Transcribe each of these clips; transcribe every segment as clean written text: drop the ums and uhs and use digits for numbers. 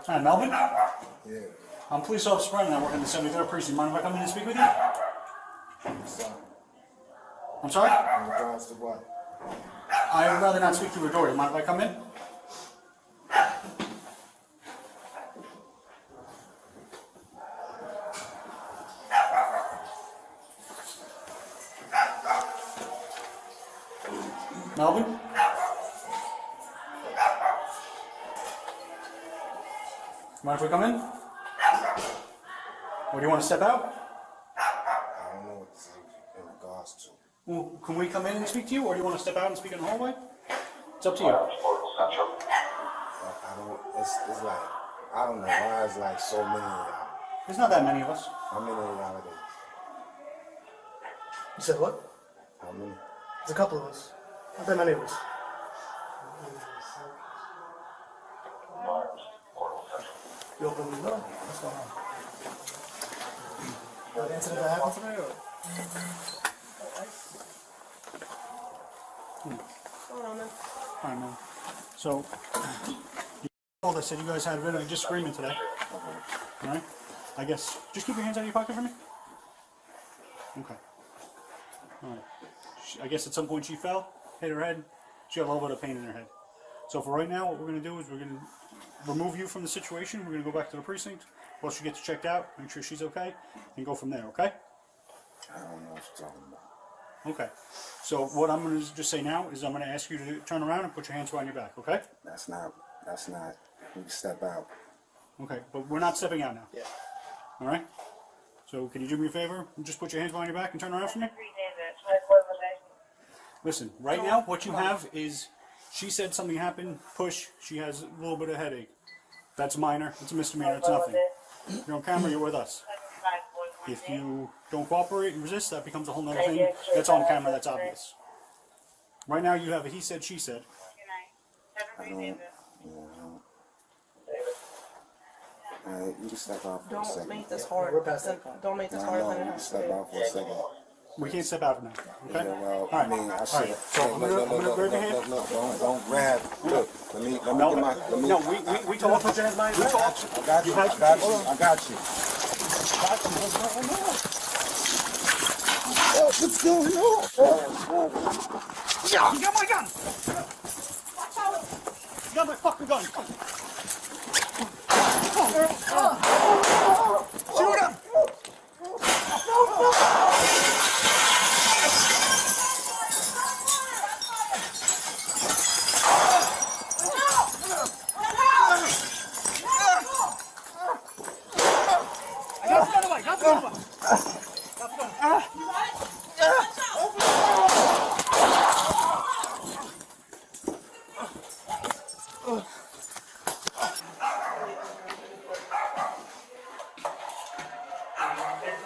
Hi, Melvin? Yeah. I'm police officer Brennan. I work in the 73rd precinct. Mind if I come in and speak with you? Sorry. I'm sorry? In regards to what? I would rather not speak through a door. You mind if I come in? Melvin? Mind if we come in? Or do you want to step out? I don't know what this is in regards to. Well, can we come in and speak to you, or do you want to step out and speak in the hallway? It's up to you. I don't, it's like, I don't know why it's like so many of y'all. There's not that many of us. How many of y'all are there? You said what? How many? There's a couple of us. Not that many of us. You open the door? What's going on? What incident that happened today, or? What's going on, man? All right, man. So, you told us that you guys had a bit of a disagreement today. All right? I guess, just keep your hands out of your pocket for me. Okay. All right. I guess at some point she fell, hit her head. She got a little bit of pain in her head. So for right now, what we're going to do is we're going to remove you from the situation. We're going to go back to the precinct while she gets checked out, make sure she's okay, and go from there, okay? I don't know what you're talking about. Okay. So what I'm going to just say now is I'm going to ask you to turn around and put your hands behind your back, okay? That's not, you can step out. Okay, but we're not stepping out now. Yeah. All right? So can you do me a favor and just put your hands behind your back and turn around for me? Listen, right now what you have is she said something happened, push, she has a little bit of headache. That's minor, it's a misdemeanor, it's nothing. You're on camera, you're with us. If you don't cooperate and resist, that becomes a whole nother thing. That's on camera, that's obvious. Right now you have a he said, she said. I don't, Alright, you can step out for a Don't second. make this hard. We're past that point. Don't make this No, harder no, than you it can has to step be. out for a second. We can't step out now, okay? Yeah, well, All right. I mean, I should. Alright, so I'm gonna grab your hand. Look, don't grab. Look, let me get my. Let me. No, we talked. We talked. I got you. I got you. I got you. What's going on? Yeah, you got my gun! You got my fucking gun! Shoot him!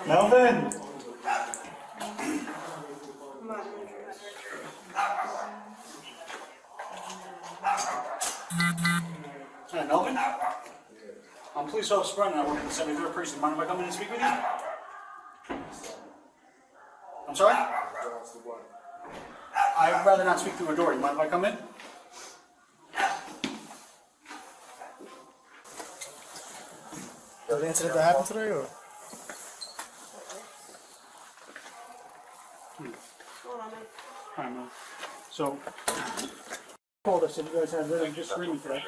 Melvin! Hi, Melvin? I'm police officer Brennan. I work in the 73rd precinct. Mind if I come in and speak with you? I'm sorry? I'd rather not speak through a door. You mind if I come in? The incident that happened today, or? What's going on, man? Hi, Mel. So, told us that you guys had a bit of a disagreement today.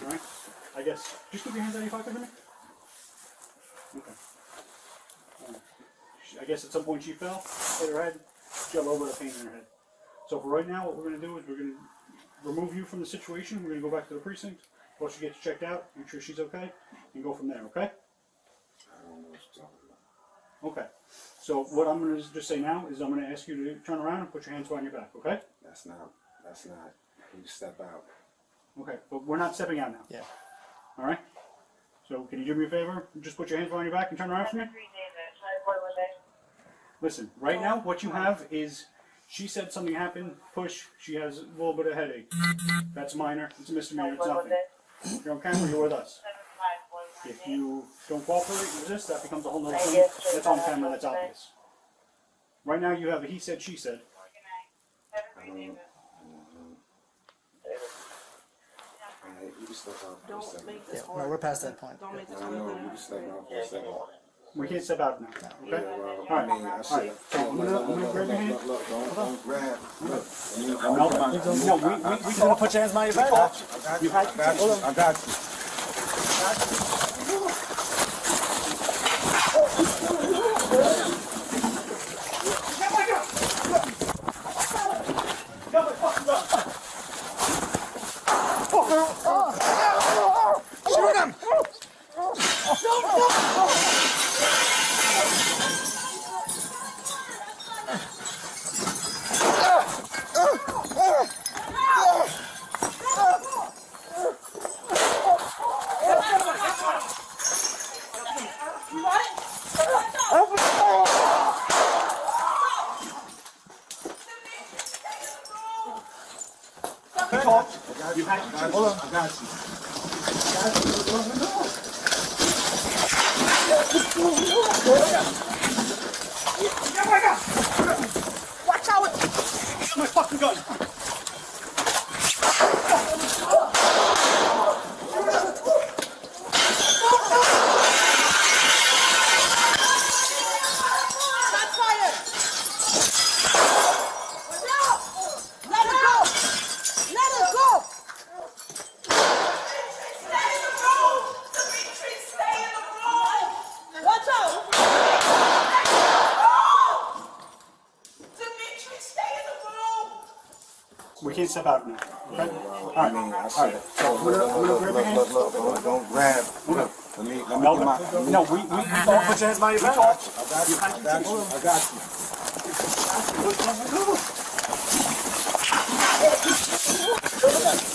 Alright? I guess, just keep your hands out of your pocket for me. Okay. I guess at some point she fell, hit her head, she got a little bit of pain in her head. So for right now, what we're going to do is we're going to remove you from the situation. We're going to go back to the precinct while she gets checked out, make sure she's okay, and go from there, okay? I don't know what you're talking about. Okay. So what I'm going to just say now is I'm going to ask you to turn around and put your hands behind your back, okay? That's not, you can step out. Okay, but we're not stepping out now. Yeah. All right? So can you do me a favor? Just put your hands behind your back and turn around for me? Listen, right now what you have is she said something happened, push, she has a little bit of headache. That's minor, it's a misdemeanor, it's nothing. You're on camera, you're with us. If you don't cooperate and resist, that becomes a whole nother thing. That's on camera, that's obvious. Right now you have a he said, she said. You can step out for a Don't second. make this No, hard. we're past that point. Don't make this I hard. know, you can step out for a second. We can't step out now. Yeah, Okay? well, All right. I mean, I All see right. it. So I'm gonna grab your hand. Look, don't grab. Look. No, no, we You gonna put your hands behind your back? I got you. Shoot him! You had to Hold on. I got you. watch out! My fucking gun! Shots fired! No! Let her go! Let her go! Stay in the room! Dimitri, stay in the room! Watch out! Dimitri, stay in the room! We can't step out now. Okay? I mean, I see it. Look, don't grab. Look, let me get my. No, we Don't put your hands behind your back. I got you.